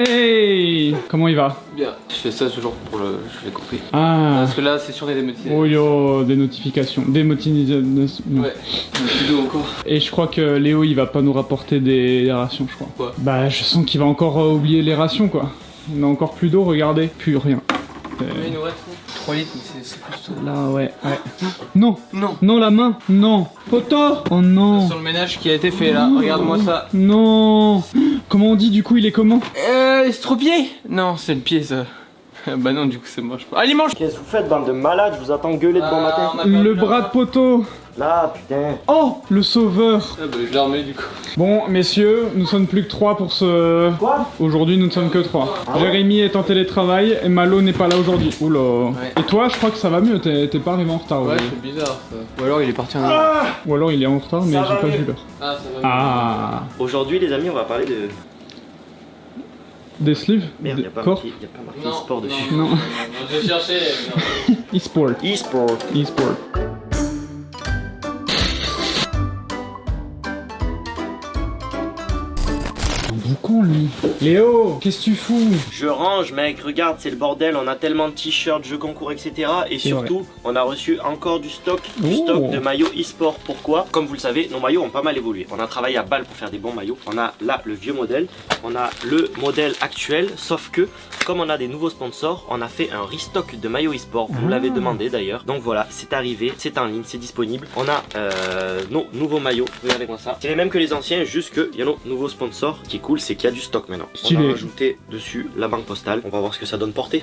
Hey, comment il va? Bien, je fais ça toujours pour le... Je vais couper. Ah. Parce que là, c'est sur des motifs. Oh yo, des notifications. Des motivations. Ouais, plus d'eau encore. Et je crois que Léo, il va pas nous rapporter des rations, je crois. Quoi? Bah, je sens qu'il va encore oublier les rations, quoi. On a encore plus d'eau, regardez. Plus rien. Il nous reste 3 litres, mais c'est plus tout. Là, ouais. Non. Non. Non, la main. Non. Poteau. Oh non. Sur le ménage qui a été fait là, regarde-moi ça. Non. Comment on dit, du coup, il est comment? Estropié? Non, c'est le pied ça. Bah non, du coup c'est moche. Allez, mange! Qu'est-ce que vous faites, bande de malades? Je vous attends gueuler de bon matin. Le bras de poteau. Là, putain. Oh, le sauveur. Ah bah je l'ai remis du coup. Bon, messieurs, nous sommes plus que 3 pour ce... Quoi? Aujourd'hui, nous ne sommes que 3. Ah ouais. Jérémy est en télétravail et Malo n'est pas là aujourd'hui. Oula. Ouais. Et toi, je crois que ça va mieux, t'es pas arrivé en retard. Ouais, aujourd'hui. c'est bizarre ça. Ou alors il est parti en... Ou alors il est en retard, mais Ça j'ai va pas mieux. vu l'heure. Ah, ça va. Ah. Aujourd'hui, les amis, on va parler de. Des sleeves? Merde, Des y'a pas corps? marqué, y a pas marqué Non, sport dessus. Non. je cherchais. E-sport. E-sport. E-sport. Un boucan, lui. Léo, qu'est-ce que tu fous? Je range, mec, regarde, c'est le bordel. On a tellement de t-shirts, jeux concours, etc. Et surtout, on a reçu encore du stock de maillots e-sport. Pourquoi? Comme vous le savez, nos maillots ont pas mal évolué. On a travaillé à balle pour faire des bons maillots. On a là le vieux modèle, on a le modèle actuel, sauf que comme on a des nouveaux sponsors, on a fait un restock de maillots e-sport. Vous l'avez demandé d'ailleurs. Donc voilà, c'est arrivé, c'est en ligne, c'est disponible. On a nos nouveaux maillots. Regardez-moi ça. C'est les mêmes que les anciens, juste qu'il y a nos nouveaux sponsors. Ce qui est cool, c'est qu'il y a du stock maintenant. Stylé. On a rajouté dessus la banque postale. On va voir ce que ça donne portée.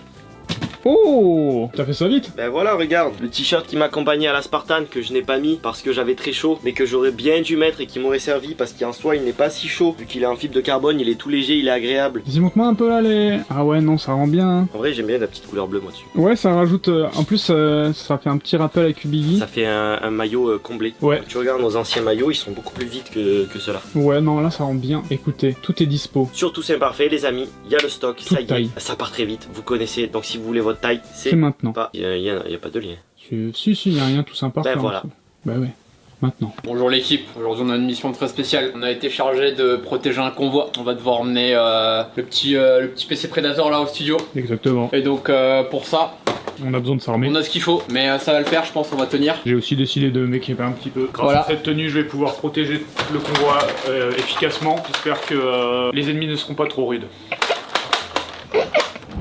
Oh, t'as fait ça vite? Ben voilà, regarde, le t-shirt qui m'accompagnait à la Spartan que je n'ai pas mis parce que j'avais très chaud, mais que j'aurais bien dû mettre et qui m'aurait servi parce qu'en soi il n'est pas si chaud vu qu'il est en fibre de carbone, il est tout léger, il est agréable. Vas-y, montre-moi un peu là les... Ah ouais, non, ça rend bien. Hein. En vrai, j'aime bien la petite couleur bleue moi dessus. Ouais, ça rajoute... en plus, ça fait un petit rappel à Kubigi. Ça fait un maillot comblé. Ouais. Donc, tu regardes nos anciens maillots, ils sont beaucoup plus vides que ceux-là. Ouais, non, là, ça rend bien. Écoutez, tout est dispo. Surtout c'est parfait les amis, il y a le stock, Toute ça y est, taille. ça part très vite, vous connaissez, donc si vous voulez votre taille, C'est c'est maintenant. pas... Il y a pas de lien. Si, y a rien tout sympa. Ben voilà. Bah ouais, maintenant. Bonjour l'équipe, aujourd'hui on a une mission très spéciale. On a été chargé de protéger un convoi. On va devoir emmener le petit PC Predator là au studio. Exactement. Et donc pour ça, On a besoin de s'armer. on a ce qu'il faut, mais ça va le faire, je pense, on va tenir. J'ai aussi décidé de m'équiper un petit peu. Grâce Voilà. à cette tenue, je vais pouvoir protéger le convoi efficacement. J'espère que les ennemis ne seront pas trop rudes.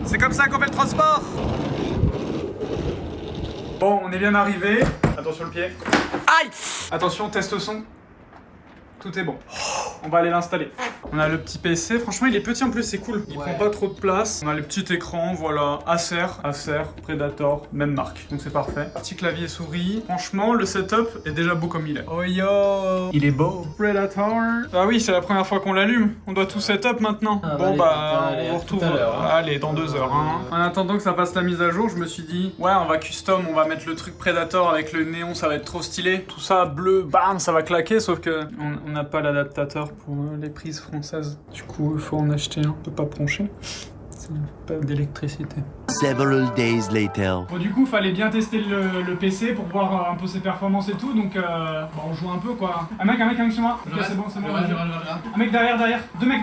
C'est comme ça qu'on fait le transport. Bon, on est bien arrivé. Attention le pied. Aïe! Attention, test son. Tout est bon. On va aller l'installer. On a le petit PC, franchement il est petit en plus, c'est cool. Il prend pas trop de place. On a le petit écran, voilà, Acer, Predator, même marque. Donc c'est parfait. Petit clavier souris. Franchement, le setup est déjà beau comme il est. Oh yo! Il est beau. Predator. Ah oui, c'est la première fois qu'on l'allume. On doit tout setup maintenant. Ah, bon bah, bah, allez, on vous à retrouve. tout à l'heure, hein. Allez, dans 2 heures. Hein. En attendant que ça fasse la mise à jour, je me suis dit, ouais, on va custom, on va mettre le truc Predator avec le néon, ça va être trop stylé. Tout ça bleu, bam, ça va claquer, sauf que on n'a pas l'adaptateur pour les prises françaises. Du coup, il faut en acheter un, on peut pas broncher. C'est pas d'électricité. Several days later. Bon, du coup, fallait bien tester le PC pour voir un peu ses performances et tout, donc bon, on joue un peu quoi. Un mec sur moi. Ok, c'est bon, c'est bon. Un mec derrière. Deux mecs.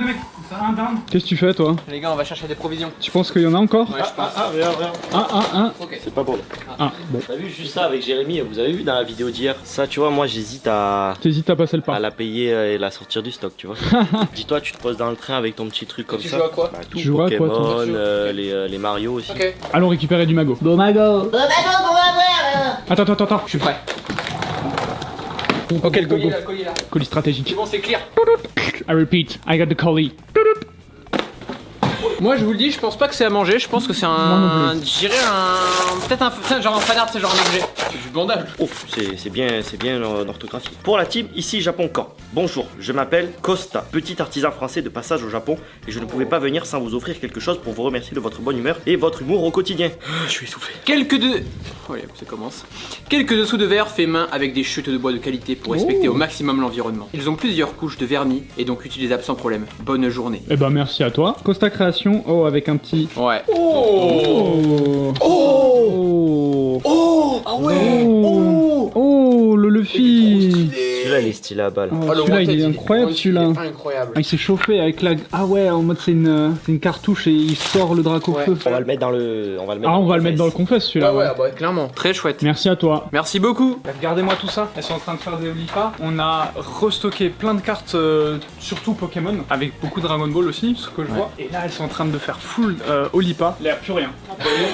Un down. Qu'est-ce que tu fais toi? Les gars, on va chercher des provisions. Tu penses qu'il y en a encore? Ouais, je pense. Regarde. Ok. C'est pas bon. Ah, bon. T'as vu juste ça avec Jérémy, vous avez vu dans la vidéo d'hier? Ça, tu vois, moi j'hésite à T'hésites à passer le pas. la payer et la sortir du stock, tu vois. Dis-toi, tu te poses dans le train avec ton petit truc comme Tu ça. joues à quoi? Bah, tout, Tu joueras à quoi, toi? Pokémon, les Mario aussi. Ok. Allons récupérer du mago. Bon mago. Attends. Je suis prêt. Ok, Le collier là. Colis C'est stratégique. bon, c'est clear. I repeat, I got the collie. Moi je vous le dis, je pense pas que c'est à manger, je pense que c'est Moi un. non plus. Je dirais un. Peut-être un. Genre un fanart, c'est genre un objet. C'est du bandage. Oh, c'est bien l'orthographie. Pour la team, ici Japon Camp. Bonjour, je m'appelle Costa, petit artisan français de passage au Japon et je ne pouvais pas venir sans vous offrir quelque chose pour vous remercier de votre bonne humeur et votre humour au quotidien. Je suis essoufflé. Quelques de. Oh, ça commence. Quelques dessous de verre fait main avec des chutes de bois de qualité pour respecter au maximum l'environnement. Ils ont plusieurs couches de vernis et donc utilisables sans problème. Bonne journée. Eh ben merci à toi. Costa Création, oh avec un petit... Ouais. Oh Oh Ah ouais. Oh, oh le Luffy. Celui-là Celui-là, il est stylé à balle. Oh, celui-là, il est incroyable, celui-là. Incroyable. Ah, il s'est chauffé avec la... Ah ouais, en mode c'est une cartouche et il sort le drac au feu. On va le mettre dans le... On va le mettre dans le confesse, celui-là. Ouais, bah, clairement. Très chouette. Merci à toi. Merci beaucoup. Regardez-moi tout ça, elles sont en train de faire des Olipa. On a restocké plein de cartes, surtout Pokémon, avec beaucoup de Dragon Ball aussi, ce que je vois. Et là, elles sont en train de faire full Olipa. Il n'y a plus rien.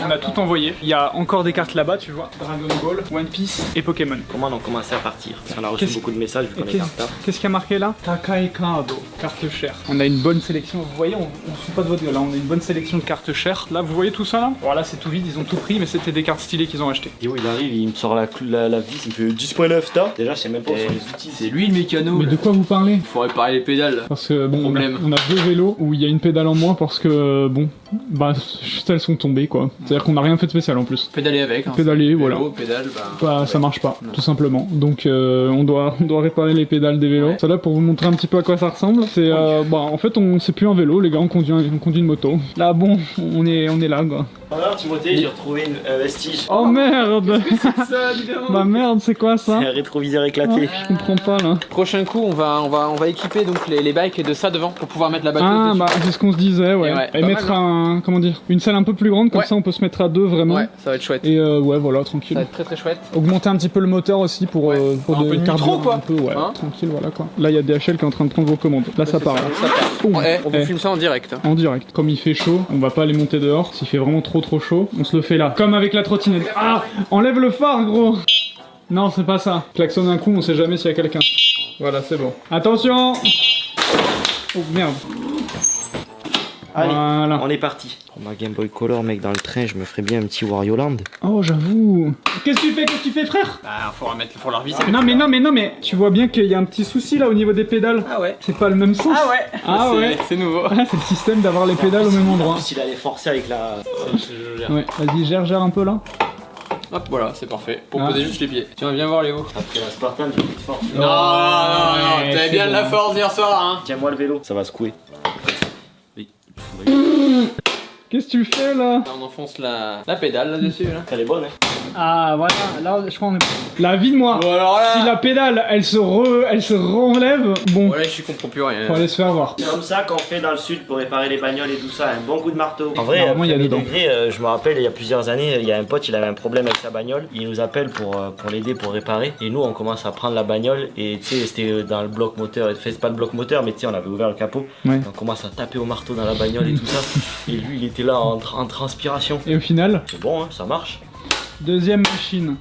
On a tout envoyé. Il y a encore des cartes là-bas, tu vois. Dragon Ball, One Piece et Pokémon. Comment on a commencé à partir? Parce qu'on a reçu beaucoup de messages vu qu'on est en retard. Qu'est-ce qu'il y a marqué là? Takai Kado, carte chère. On a une bonne sélection, vous voyez, on suit pas de votre gueule, là on a une bonne sélection de cartes chères. Là, vous voyez tout ça là? Bon là c'est tout vide, ils ont tout pris, mais c'était des cartes stylées qu'ils ont achetées. Et où il arrive, il me sort la vis, il me fait 10.9 ta. Déjà, je sais même pas où sont les outils. C'est lui le mécano. Mais de quoi vous parlez? Faut réparer les pédales. Parce que bon, Problème. on a 2 vélos où il y a une pédale en moins parce que bon, bah juste elles sont tombées quoi. C'est-à-dire qu'on n'a rien fait de spécial en plus. Pédaler avec. Hein, Pédaler, voilà. Vélo, pédale, Bah ça marche pas, tout simplement. Donc on doit réparer les pédales des vélos. Ça là pour vous montrer un petit peu à quoi ça ressemble. C'est bah en fait c'est plus un vélo, les gars, on conduit une moto. Là bon, on est là quoi. Alors Timothée, j'ai retrouvé un vestige. Oh merde! Bah merde, c'est quoi ça? C'est un rétroviseur éclaté. Je comprends pas là. Prochain coup, on va équiper donc les bikes de ça devant pour pouvoir mettre la batteuse Ah dessus. bah c'est ce qu'on se disait, ouais. Et pas mettre mal, comment dire, une salle un peu plus grande, comme Ouais. ça on peut se mettre à 2 vraiment. Ouais, ça va être chouette. Et ouais, voilà, Ça tranquille. va être très très chouette. Augmenter un petit peu le moteur aussi pour Un peu de carburant nitro, quoi. un peu, ouais. Hein Tranquille, voilà quoi. Là il y a DHL qui est en train de prendre vos commandes. Là ça part. Là. Boum. On vous filme ça en direct. En direct. Comme il fait chaud, on va pas les monter dehors. S'il fait vraiment trop chaud, on se le fait là. Comme avec la trottinette. Ah! Enlève le phare, gros! Non, c'est pas ça. Klaxonne un coup, on sait jamais s'il y a quelqu'un. Voilà, c'est bon. Attention! Oh merde. Allez, Voilà. on est parti. Pour ma Game Boy Color, mec, dans le train, je me ferais bien un petit Wario Land. Oh, j'avoue. Qu'est-ce que tu fais, frère? Bah, faut la revisser. Non mais, tu vois bien qu'il y a un petit souci là au niveau des pédales. Ah ouais. C'est pas le même sens. Ah ouais. C'est nouveau. Ah, c'est le système d'avoir les pédales au même endroit. S'il allait forcer avec la... Ouais, vas-y, gère un peu là. Hop, voilà, c'est parfait. Pour poser juste les pieds. Tiens, viens voir Léo. Après la Spartan, j'ai plus de force. Non, ouais, t'avais c'est bien de la bon. force hier soir, hein. Tiens-moi le vélo. Ça va secouer. Oui. Qu'est-ce que tu fais là? On enfonce la pédale là-dessus, là. Elle est bonne, hein. Ah voilà, là je crois qu'on est... La vie de moi. Bon, alors là... Si la pédale elle se renlève, bon, Voilà, je comprends plus rien. faut aller se faire voir. C'est comme ça qu'on fait dans le sud pour réparer les bagnoles et tout ça, un bon coup de marteau. En vrai, Normalement, il y a premier dedans. degré, je me rappelle, il y a plusieurs années, il y a un pote, il avait un problème avec sa bagnole. Il nous appelle pour l'aider pour réparer. Et nous, on commence à prendre la bagnole. Et tu sais, c'était dans le bloc moteur. Enfin, c'est pas le bloc moteur, mais tu sais, on avait ouvert le capot. Ouais. On commence à taper au marteau dans la bagnole et tout ça. Et lui, il était là en transpiration. Et au final, C'est bon, hein, ça marche. deuxième machine.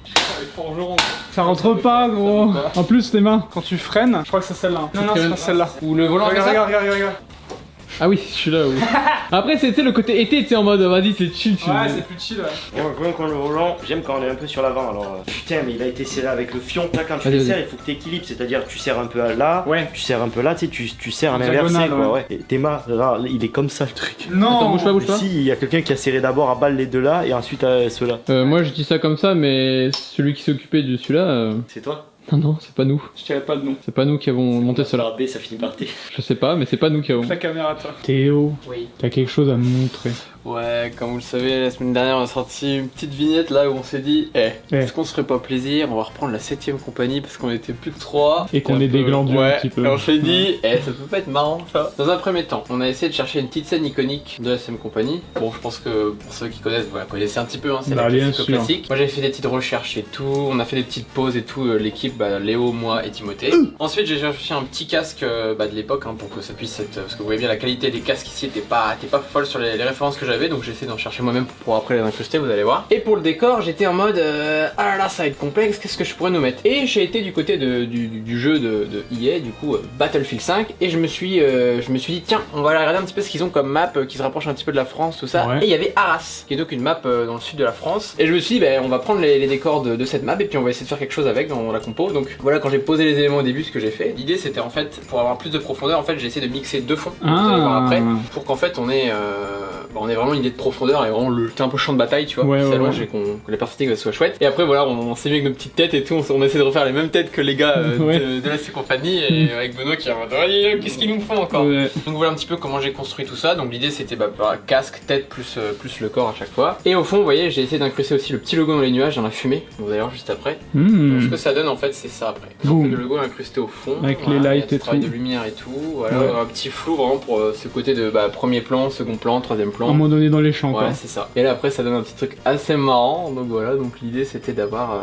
Ça rentre pas gros. En plus tes mains. Quand tu freines, je crois que c'est celle-là. Non, c'est pas celle-là. Ou le volant, Regarde, comme ça. regarde. Ah oui, je suis là, oui. Après c'était le côté été, tu sais, en mode vas-y c'est chill. Ouais, c'est plus chill, ouais. Moi, j'aime quand le volant, j'aime quand on est un peu sur l'avant. Alors, putain, mais il a été serré avec le fion. Là, quand tu Vas-y, les vas-y. serres, il faut que tu équilibres. C'est-à-dire, tu serres un peu là, Ouais. tu serres un peu là, tu sais, tu serres en Diagonale, inversé, quoi. ouais. Ouais. Et Théma, là, il est comme ça le truc. Non. Attends, bouge pas. Si, il y a quelqu'un qui a serré d'abord à balle les deux là et ensuite ceux-là. Moi je dis ça comme ça, mais celui qui s'est occupé de celui-là, C'est toi? non, c'est pas nous. Je tirais pas le nom. C'est pas nous qui avons monté cela. B, ça finit par T. Je sais pas, mais c'est pas nous qui avons. La caméra, toi. Théo, Oui. t'as quelque chose à me montrer. Ouais, comme vous le savez, la semaine dernière, on a sorti une petite vignette là où on s'est dit, est-ce qu'on se ferait pas plaisir? On va reprendre la 7ème compagnie parce qu'on était plus que 3. Et qu'on est déglandus un petit peu. Et on s'est dit, ça peut pas être marrant ça. Dans un premier temps, on a essayé de chercher une petite scène iconique de la 7ème compagnie. Bon, je pense que pour ceux qui connaissent, vous la connaissez un petit peu, hein, c'est Bah, la bien classique sûr. classique. Moi j'avais fait des petites recherches et tout, on a fait des petites pauses et tout, l'équipe, Léo, moi et Timothée. Ensuite, j'ai cherché un petit casque de l'époque hein, pour que ça puisse être. Parce que vous voyez bien, la qualité des casques ici était pas folle sur les références que j'avais, donc j'ai essayé d'en chercher moi-même pour après les incruster, vous allez voir. Et pour le décor, j'étais en mode ah là là, ça va être complexe, qu'est-ce que je pourrais nous mettre? Et j'ai été du côté du jeu de EA, du coup Battlefield 5, et je me suis dit tiens, on va aller regarder un petit peu ce qu'ils ont comme map qui se rapproche un petit peu de la France, tout ça. Ouais. Et il y avait Arras, qui est donc une map dans le sud de la France. Et je me suis dit, on va prendre les décors de cette map et puis on va essayer de faire quelque chose avec dans la compo. Donc voilà, quand j'ai posé les éléments au début, ce que j'ai fait. L'idée c'était en fait, pour avoir plus de profondeur, en fait j'ai essayé de mixer deux fonds, vous allez voir après, pour qu'en fait on ait on a vraiment une idée de profondeur et vraiment le un peu champ de bataille, tu vois, Ouais, qui ouais, s'allonge ouais. et que la perspective soit chouette. Et après voilà, on s'est mis avec nos petites têtes et tout, on essaie de refaire les mêmes têtes que les gars Ouais. de la C compagnie et avec Benoît qui est en mode qu'est-ce qu'ils nous font encore. Ouais. Donc voilà un petit peu comment j'ai construit tout ça. Donc l'idée c'était casque, tête plus le corps à chaque fois. Et au fond, vous voyez, j'ai essayé d'incruster aussi le petit logo dans les nuages, dans la fumée. Vous allez voir juste après. Donc, ce que ça donne en fait, c'est ça après. Boum. On fait le logo incrusté au fond. Avec voilà, les lights il y a et du travail tout. de lumière et tout. Voilà, Ouais. un petit flou vraiment pour ce côté de premier plan, second plan, troisième À un plan. moment donné dans les champs, quoi. Ouais, c'est ça. Et là après, ça donne un petit truc assez marrant. Donc voilà, donc l'idée c'était d'avoir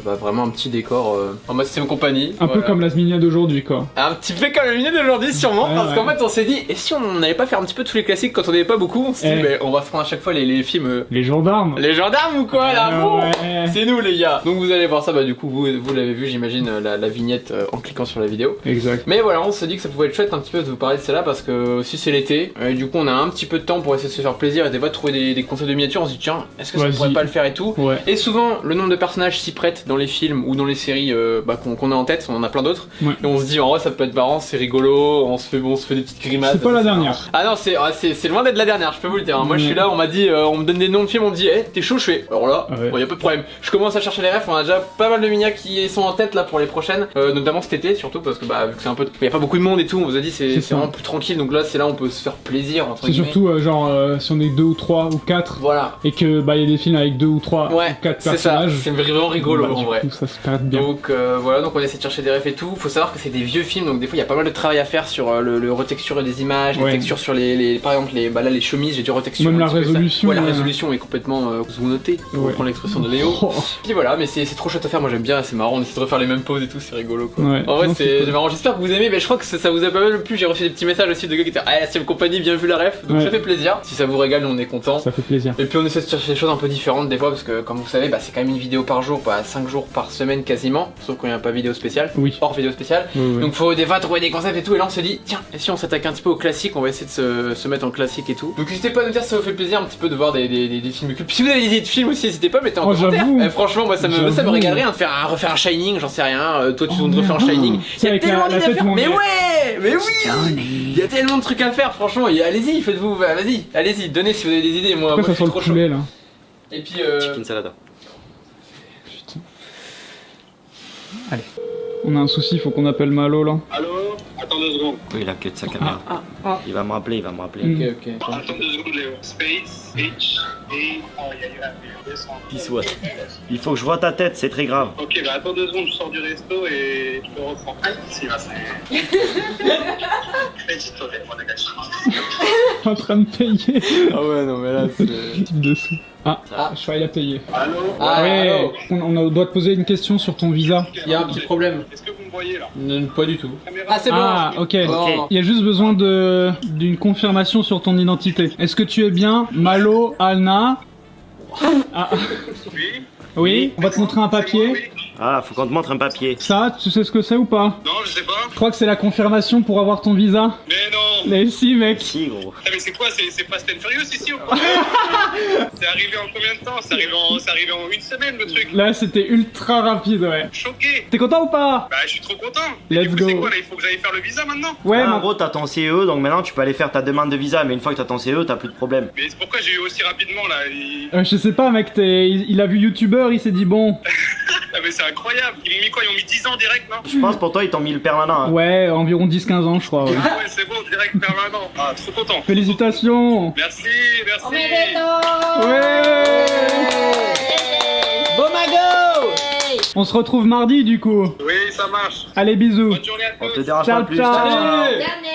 vraiment un petit décor en mode c'est compagnie. Un peu comme la Zminia d'aujourd'hui, quoi. Un petit peu comme la minute d'aujourd'hui, sûrement. Ouais, parce ouais. qu'en fait, on s'est dit, et si on n'allait pas faire un petit peu tous les classiques quand on n'avait pas beaucoup? On s'est dit, on va se prendre à chaque fois les films. Les gendarmes. Les gendarmes ou quoi là? Bon, Ouais. c'est nous les gars. Donc vous allez voir ça, du coup, vous l'avez vu, j'imagine, la vignette en cliquant sur la vidéo. Exact. Mais voilà, on s'est dit que ça pouvait être chouette un petit peu de vous parler de celle-là parce que aussi c'est l'été, et du coup on a un petit peu de temps pour essayer de se faire plaisir et des fois de trouver des concepts de miniatures, on se dit tiens, est-ce que ça Vas-y. pourrait pas le faire et tout. Ouais. Et souvent le nombre de personnages s'y prête dans les films ou dans les séries qu'on a en tête, on en a plein d'autres, Ouais. et on se dit en vrai ça peut être marrant, c'est rigolo, on se fait des petites grimaces. C'est pas la dernière. Ah non, c'est loin d'être la dernière, je peux vous le dire. Moi je suis là, on m'a dit, on me donne des noms de films, on me dit, t'es chaud, je fais. Alors là, Ouais. y a pas de problème. Je commence à chercher les refs, on a déjà pas mal de minias qui sont en tête là pour les prochaines, notamment cet été surtout parce que vu que c'est un peu, y a pas beaucoup de monde et tout, on vous a dit c'est ça. vraiment plus tranquille, donc là c'est là on peut se faire plaisir entre C'est guillemets. surtout si on est 2 ou 3 ou 4 Voilà. et que y a des films avec 2 ou 3 Ouais, ou 4 c'est ça, personnages. c'est vraiment rigolo en du vrai. coup, ça se perd bien. Donc voilà, donc on essaie de chercher des refs et tout. Faut savoir que c'est des vieux films, donc des fois il y a pas mal de travail à faire sur le retexturer des images, Ouais. les textures sur par exemple les chemises, j'ai dû retexturer. Même un la petit peu ça. résolution, Ouais, la ouais. résolution est complètement zoonotée, pour Ouais. reprendre l'expression de Léo. Oh. Puis voilà, mais c'est trop chouette à faire, moi j'aime bien, c'est marrant, on essaie de refaire les mêmes poses et tout, c'est rigolo quoi. Ouais. En vrai Non, c'est cool. marrant, j'espère que vous aimez, mais je crois que ça vous a pas mal plu, j'ai reçu des petits messages aussi de gars qui étaient la Sim Company, bien vu la ref, donc Ouais. ça fait plaisir, si ça vous régale on est content. Ça fait plaisir. Et puis on essaie de chercher des choses un peu différentes des fois parce que comme vous savez c'est quand même une vidéo par jour, 5 jours par semaine quasiment, sauf quand il n'y a pas vidéo spéciale, Oui. hors vidéo spéciale. Ouais. Donc faut des fois trouver des concepts et tout, et là on se dit tiens, et si on s'attaque un petit peu au classique, on va essayer de se mettre en classique et tout. Donc n'hésitez pas à nous dire si ça vous fait plaisir un petit peu de voir des films cultes. Puis si vous avez des idées de films aussi, n'hésitez pas à mettre en Oh, commentaire. j'avoue. Franchement moi ça me J'avoue. régalerait de refaire un Shining, j'en sais rien, toi tu te refais un merde. Shining. C'est Il y a avec tellement la d'idées à tête faire. où on Mais est- ouais, mais oui, il y a tellement de trucs à faire franchement, et allez-y, faites-vous, allez-y, donnez si vous avez des idées, moi Pourquoi je ça suis sent le trop chaud. poulet là? Et puis Chicken salada. On a un souci, faut qu'on appelle Malo là. Allô? Attends 2 secondes. Oui, il a que de sa caméra. Il va me rappeler, il va me rappeler. ok. Attends 2 secondes, Léo. Space, H, A. Oh, il y a eu un descend. Peace, what? Il faut que je vois ta tête, c'est très grave. Ok, bah attends 2 secondes, je sors du resto et je te reprends. Si, là, c'est. Crédit, toi, on a gâché. En train de payer. Ah ouais, non mais là c'est. Type de sous. Ah, Ah. je crois qu'il a payé. Allô? Ah Ouais, allô. on doit te poser une question sur ton visa. Il y a un petit problème. Est-ce que vous me voyez là? Pas du tout. Caméra. Ah c'est bon. Ah, ok. Bon. Il y a juste besoin d'une confirmation sur ton identité. Est-ce que tu es bien Malo Alna? Ah, Oui? oui, on va te montrer un papier. Oui? Ah, faut qu'on te montre un papier. Ça, tu sais ce que c'est ou pas? Non, je sais pas. Je crois que c'est la confirmation pour avoir ton visa. Mais non! Mais si, mec. Si, gros. Ah, mais c'est quoi? C'est Fast and Furious ici ou quoi? C'est arrivé en combien de temps? C'est arrivé en 1 semaine le truc. Là, c'était ultra rapide, ouais. Choqué! T'es content ou pas? Bah, je suis trop content. Let's Du coup, c'est go. quoi là? Il faut que j'aille faire le visa maintenant? Ouais, Ah, en ma- gros, t'as ton CE, donc maintenant tu peux aller faire ta demande de visa, mais une fois que t'as ton CE, t'as plus de problème. Mais c'est pourquoi j'ai eu aussi rapidement là? Je sais pas, mec, il a vu YouTuber, il s'est dit bon. Ah, mais c'est incroyable. Ils m'ont mis quoi? Ils ont mis 10 ans direct, non? Je pense pour toi, ils t'ont mis le permanent. Hein. Ouais, environ 10-15 ans, je crois. Ouais. Ah ouais, c'est bon, direct permanent. Ah, trop content. Félicitations. Merci, merci. Ouais. Bon mago. On se retrouve mardi, du coup. Oui, ça marche. Allez, bisous. Bonne journée à tous. On te dérange Ciao, pas plus. ciao. Salut. Dernier.